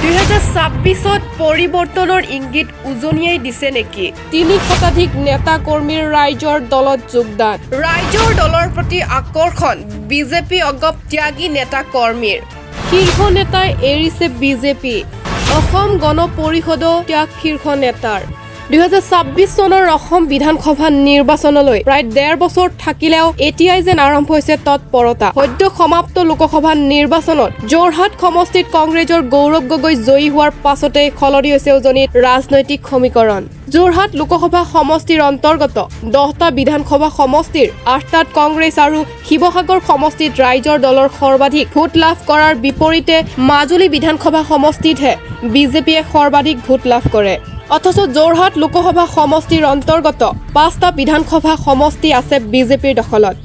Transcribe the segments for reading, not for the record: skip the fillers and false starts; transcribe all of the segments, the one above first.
2026ত পৰিৱৰ্তনৰ ইংগিত উজনিয়াই দিছে নেকি 3 শতাধিক নেতা কৰ্মীৰ ৰাইজৰ দলত যোগদান ৰাইজৰ দলৰ প্ৰতি আকৰ্ষণ বিজেপি অগপ ত্যাগী নেতা কৰ্মীৰ শীৰ্ষ নেতাই এৰিছে বিজেপি অসম গণ পৰিষদৰ ত্যাগ শীৰ্ষ নেতাৰ 2026 চনৰ অসম বিধানসভা নিৰ্বাচনলৈ প্ৰায় 1.5 বছৰ থাকিলেও এতিয়াই যেন আৰম্ভ হৈছে তৎপৰতা সদ্য সমাপ্ত লোকসভা নিৰ্বাচনত যোৰহাট সমষ্টিত কংগ্ৰেছৰ গৌৰৱ গগৈ জয়ী হোৱাৰ পাছতে খলৰি হৈছে উজনিত ৰাজনৈতিক সমীকৰণ যোৰহাট লোকসভা সমষ্টিৰ অন্তৰ্গত 10টা বিধানসভা সমষ্টিৰ 8টাত কংগ্ৰেছ আৰু শিৱসাগৰ সমষ্টিত ৰাইজৰ দলৰ সৰ্বাধিক ভোট লাভ কৰাৰ বিপৰীতে মাজুলী বিধানসভা সমষ্টিতহে বিজেপিয়ে সৰ্বাধিক ভোট লাভ কৰে অথচ যোৰহাট লোকসভা সমষ্টিৰ অন্তৰ্গত 5টা বিধানসভা সমষ্টি আছে বিজেপিৰ দখলত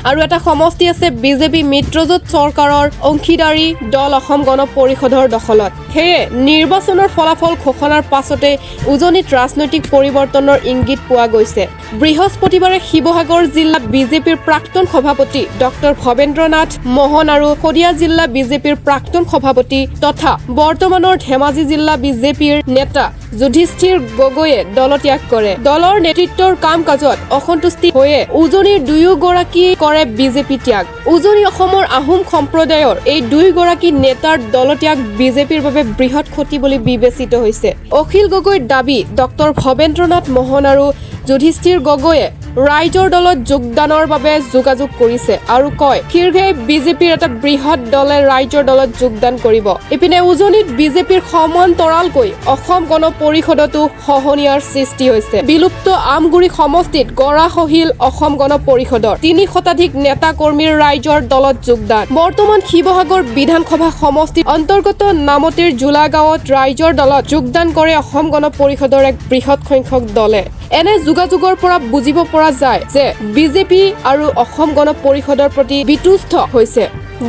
আৰু এটা সমষ্টি আছে বিজেপি মিত্ৰজোঁট চৰকাৰৰ অংশীদাৰী দল অসম গণ পৰিষদৰ দখলত সেয়ে নিৰ্বাচনৰ ফলাফল ঘোষণাৰ পাছতে উজনিত ৰাজনৈতিক পৰিৱৰ্তনৰ ইংগিত পোৱা গৈছে বৃহস্পতিবাৰে শিৱসাগৰ জিলা বিজেপিৰ প্ৰাক্তন সভাপতি ডক্টৰ ভৱেন্দ্ৰনাথ মোহন আৰু শদিয়া জিলা বিজেপিৰ প্ৰাক্তন সভাপতি তথা বৰ্তমানৰ ধেমাজি জিলা বিজেপিৰ নেতা যুধিষ্ঠিৰ গগৈয়ে দল ত্যাগ কৰে দলৰ নেতৃত্বৰ কাম কাজত অসন্তুষ্টি হৈয়ে উজনিৰ দুয়োগৰাকী কৰে বিজেপি ত্যাগ উজনি অসমৰ আহোম সম্প্ৰদায়ৰ এই দুয়োগৰাকী নেতাৰ দল ত্যাগ বিজেপিৰ বাবে বৃহৎ ক্ষতি বুলি বিবেচিত হৈছে অখিল গগৈৰ দাবী ডক্টৰ ভৱেন্দ্ৰনাথ মোহন আৰু যুধিষ্ঠিৰ গগৈয়ে ৰাইজৰ দলত যোগদানৰ বাবে যোগাযোগ কৰিছে আৰু কয় শীঘ্ৰে বিজেপিৰ এটা বৃহৎ দলে ৰাইজৰ দলত যোগদান কৰিব ইপিনে উজনিত বিজেপিৰ সমান্তৰালকৈ অসম গণ পৰিষদতো সহনীয়াৰ সৃষ্টি হৈছে বিলুপ্ত আমগুৰি সমষ্টিত গৰাখহিল অসম গণ পৰিষদৰ 3 শতাধিক নেতা কৰ্মীৰ ৰাইজৰ দলত যোগদান বৰ্তমান শিৱসাগৰ বিধানসভা সমষ্টিৰ অন্তৰ্গত নামতিৰ জোলা গাঁৱত ৰাইজৰ দলত যোগদান কৰে অসম গণ পৰিষদৰ এক বৃহৎ সংখ্যক দলে এনে যোগাযোগৰ পৰা বুজিব পৰা যায় যে বিজেপি আৰু অসম গণ পৰিষদৰ প্ৰতি বিতুষ্ট হৈছে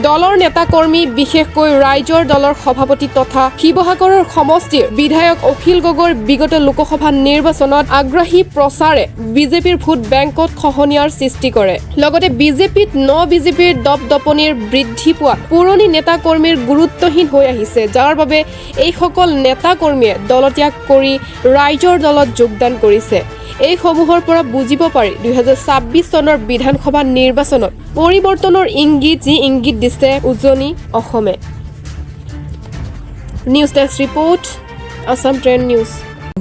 দলৰ নেতা কৰ্মী বিশেষকৈ ৰাইজৰ দলৰ সভাপতি তথা শিৱসাগৰৰ সমষ্টিৰ বিধায়ক অখিল গগৈৰ বিগত লোকসভা নিৰ্বাচনত আগ্ৰাহী প্ৰচাৰে বিজেপিৰ ভোট বেংকত খহনীয়াৰ সৃষ্টি কৰে লগতে বিজেপিত বিজেপিৰ দপদপনিৰ বৃদ্ধি পোৱা পুৰণি নেতা কৰ্মীৰ গুৰুত্বহীন হৈ আহিছে যাৰ বাবে এই সকল নেতা কৰ্মীয়ে দল ত্যাগ কৰি ৰাইজৰ দলত যোগদান কৰিছে এই সমূহৰ পৰা বুজিব পাৰি 2026 চনৰ বিধানসভা নিৰ্বাচনত পৰিৱৰ্তনৰ ইংগিত দিছে উজনি অসমে news desk report Assam trend news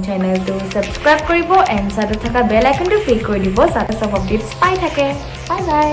চেনেলটো সাবস্ক্ৰাইব কৰিব এণ্ড সাথে থকা বেল আইকনটো ক্লিক কৰি দিব যাতে সব আপডেটছ পাই থাকে বাই বাই